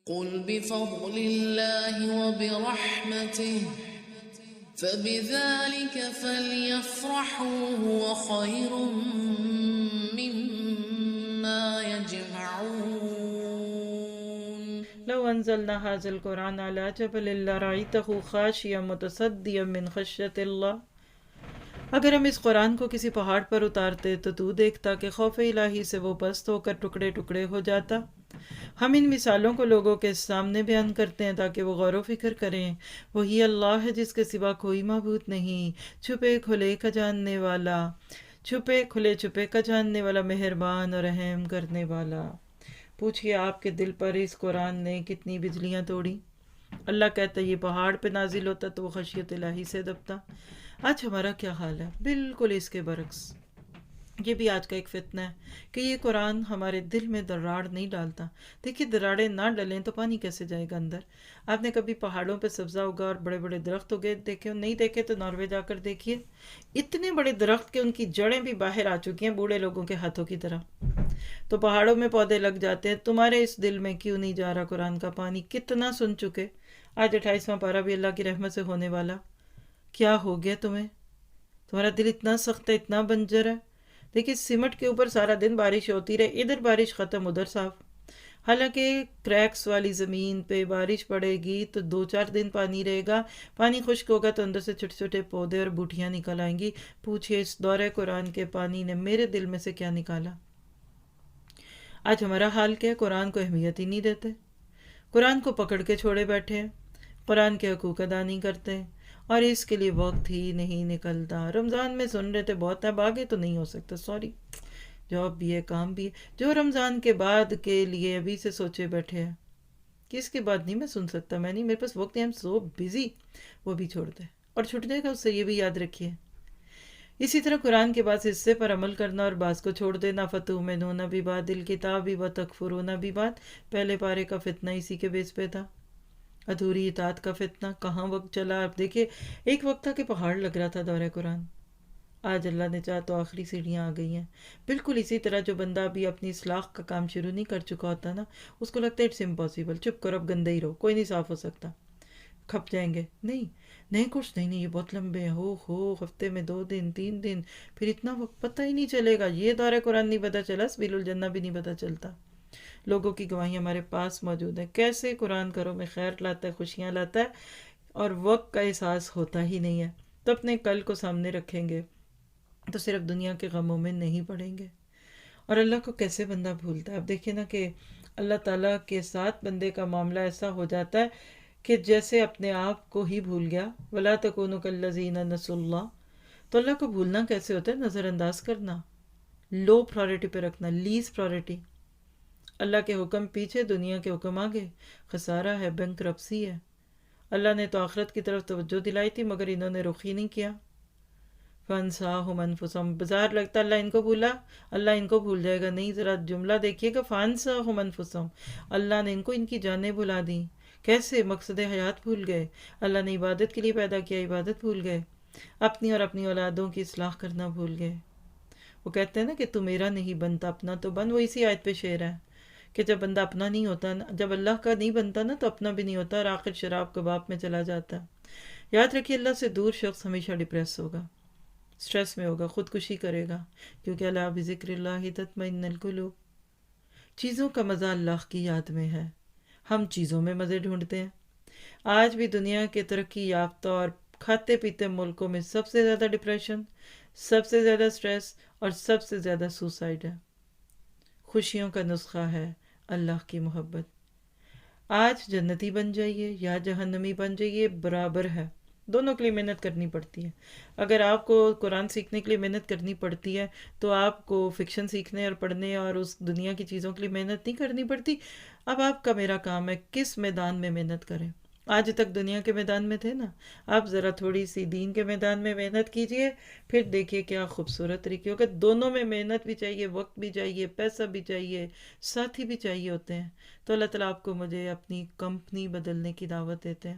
قل بفضل الله وبرحمته فبذلك فليفرحوا هو خير مما يجمعون. لو انزلنا هذا القرآن على جبل لرأيته خاشعا متصدعا من خشية الله. اگر ہم اس قرآن کو کسی پہاڑ پر اتارتے تو دیکھتا کہ خوف الہی سے وہ پست ہو کر ٹکڑے ٹکڑے ہو جاتا۔ ہم ان مثالوں کو لوگوں کے سامنے بیان کرتے ہیں تاکہ وہ غور و فکر کریں۔ وہی اللہ ہے جس کے سوا کوئی معبود نہیں، چھپے کھلے کا جاننے والا، چھپے کھلے چھپے کا جاننے والا، مہربان اور رحم کرنے والا۔ پوچھئے آپ کے دل پر اس قرآن نے کتنی بجلیاں توڑی؟ اللہ کہتا ہے یہ پہاڑ پہ نازل ہوتا تو وہ خشیت الہی سے دبتا۔ آج ہمارا کیا حال ہے؟ بالکل اس کے برعکس۔ یہ بھی آج کا ایک فتنہ ہے کہ یہ قرآن ہمارے دل میں دراڑ نہیں ڈالتا۔ دیکھیے دراڑیں نہ ڈلیں تو پانی کیسے جائے گا اندر؟ آپ نے کبھی پہاڑوں پہ سبزہ ہوگا اور بڑے بڑے درخت ہوگے دیکھے ہو؟ نہیں دیکھے تو ناروے جا کر دیکھیے، اتنے بڑے درخت کہ ان کی جڑیں بھی باہر آ چکی ہیں بوڑھے لوگوں کے ہاتھوں کی طرح۔ تو پہاڑوں میں پودے لگ جاتے ہیں، تمہارے اس دل میں کیوں نہیں جا رہا قرآن کا پانی؟ کتنا سن چکے، آج 28واں پارہ بھی اللہ کی رحمت سے ہونے والا۔ کیا ہو گیا تمہیں؟ تمہارا دل اتنا سخت ہے، اتنا بنجر ہے۔ دیکھیے سمٹ کے اوپر سارا دن بارش ہوتی رہے، ادھر بارش ختم ادھر صاف۔ حالانکہ کریکس والی زمین پہ بارش پڑے گی تو 2-4 دن پانی رہے گا، پانی خشک ہوگا تو اندر سے چھوٹے چھوٹے پودے اور بوٹیاں نکل آئیں گی۔ پوچھئے اس دورہ قرآن کے پانی نے میرے دل میں سے کیا نکالا؟ آج ہمارا حال کیا ہے؟ قرآن کو اہمیت ہی نہیں دیتے، قرآن کو پکڑ کے چھوڑے بیٹھے ہیں، قرآن کے حقوق ادا نہیں کرتے ہیں، اور اس کے لیے وقت ہی نہیں نکلتا۔ رمضان میں سن رہے تھے بہت ہے، آگے تو نہیں ہو سکتا، سوری، جاب بھی ہے کام بھی ہے۔ جو رمضان کے بعد کے لیے ابھی سے سوچے بیٹھے ہیں کہ اس کے بعد نہیں میں سن سکتا، میں نہیں، میرے پاس وقت ہے، I'm so busy، وہ بھی چھوڑ دے اور چھٹ جائے گا اس سے، یہ بھی یاد رکھیے۔ اسی طرح قرآن کے بعض حصے پر عمل کرنا اور بعض کو چھوڑ دینا۔ فَتُؤْمِنُونَ بِبَعْضِ الْكِتَابِ وَتَكْفُرُونَ بِبَعْضٍ، پہلے پارے کا فتنہ اسی کے بیس پہ تھا، ادھوری اطاعت کا فتنہ۔ کہاں وقت چلا؟ آپ دیکھیے ایک وقت تھا کہ پہاڑ لگ رہا تھا دورہ قرآن، آج اللہ نے چاہا تو آخری سیڑھیاں آ گئی ہیں۔ بالکل اسی طرح جو بندہ ابھی اپنی اصلاح کا کام شروع نہیں کر چکا ہوتا نا، اس کو لگتا ہے اٹس امپاسبل، چپ کرو اب گندے ہی رہو، کوئی نہیں صاف ہو سکتا، کھپ جائیں گے۔ نہیں نہیں، کچھ نہیں، یہ بہت لمبے ہیں، ہو ہفتے میں 2 دن 3 دن، پھر اتنا وقت پتہ ہی نہیں چلے گا۔ یہ دورہ قرآن نہیں پتہ چلا، سبیل الجنہ بھی نہیں پتہ چلتا۔ لوگوں کی گواہی ہمارے پاس موجود ہے، کیسے قرآن گھروں میں خیر لاتا ہے، خوشیاں لاتا ہے، اور وقت کا احساس ہوتا ہی نہیں ہے۔ تو اپنے کل کو سامنے رکھیں گے تو صرف دنیا کے غموں میں نہیں پڑیں گے۔ اور اللہ کو کیسے بندہ بھولتا ہے؟ اب دیکھیں نا کہ اللہ تعالیٰ کے ساتھ بندے کا معاملہ ایسا ہو جاتا ہے کہ جیسے اپنے آپ کو ہی بھول گیا۔ وَلَا تَكُونُوا كَالَّذِينَ نَسُوا اللَّهَ۔ تو اللہ کو بھولنا کیسے ہوتا ہے؟ نظر انداز کرنا، لو پرائرٹی پہ رکھنا، لیز پرائرٹی۔ اللہ کے حکم پیچھے، دنیا کے حکم آگے، خسارہ ہے، بینکرپسی ہے۔ اللہ نے تو آخرت کی طرف توجہ دلائی تھی مگر انہوں نے رخ ہی نہیں کیا۔ فَأَنْسَاهُمْ أَنفُسَهُمْ، بازار لگتا ہے اللہ ان کو بھولا، اللہ ان کو بھول جائے گا، نہیں، ذرا جملہ دیکھیے گا، فَأَنْسَاهُمْ أَنفُسَهُمْ، اللہ نے ان کو ان کی جانیں بھلا دیں۔ کیسے؟ مقصد حیات بھول گئے، اللہ نے عبادت کے لیے پیدا کیا، عبادت بھول گئے، اپنی اور اپنی اولادوں کی اصلاح کرنا بھول گئے۔ وہ کہتے ہیں نا کہ تو میرا نہیں بنتا اپنا تو بن، وہ اسی آیت پہ شعر ہے کہ جب بندہ اپنا نہیں ہوتا نا، جب اللہ کا نہیں بنتا نا تو اپنا بھی نہیں ہوتا، اور آخر شراب کباب میں چلا جاتا ہے۔ یاد رکھیے اللہ سے دور شخص ہمیشہ ڈپریس ہوگا، سٹریس میں ہوگا، خودکشی کرے گا، کیونکہ اللہ بذکر اللہ تطمئن القلوب۔ چیزوں کا مزہ اللہ کی یاد میں ہے، ہم چیزوں میں مزے ڈھونڈتے ہیں۔ آج بھی دنیا کے ترقی یافتہ اور کھاتے پیتے ملکوں میں سب سے زیادہ ڈپریشن، سب سے زیادہ سٹریس اور سب سے زیادہ سوسائڈ ہے۔ خوشیوں کا نسخہ ہے اللہ کی محبت۔ آج جنتی بن جائیے یا جہنمی بن جائیے، برابر ہے، دونوں کے لیے محنت کرنی پڑتی ہے۔ اگر آپ کو قرآن سیکھنے کے لیے محنت کرنی پڑتی ہے تو آپ کو فکشن سیکھنے اور پڑھنے اور اس دنیا کی چیزوں کے لیے محنت نہیں کرنی پڑتی۔ اب آپ کا میرا کام ہے کس میدان میں محنت کریں۔ آج تک دنیا کے میدان میں تھے نا، آپ ذرا تھوڑی سی دین کے میدان میں محنت کیجئے، پھر دیکھیے کیا خوبصورت طریقے ہوگا۔ دونوں میں محنت بھی چاہیے، وقت بھی چاہیے، پیسہ بھی چاہیے، ساتھی بھی چاہیے ہوتے ہیں۔ تو اللہ تعالیٰ آپ کو مجھے اپنی کمپنی بدلنے کی دعوت دیتے ہیں۔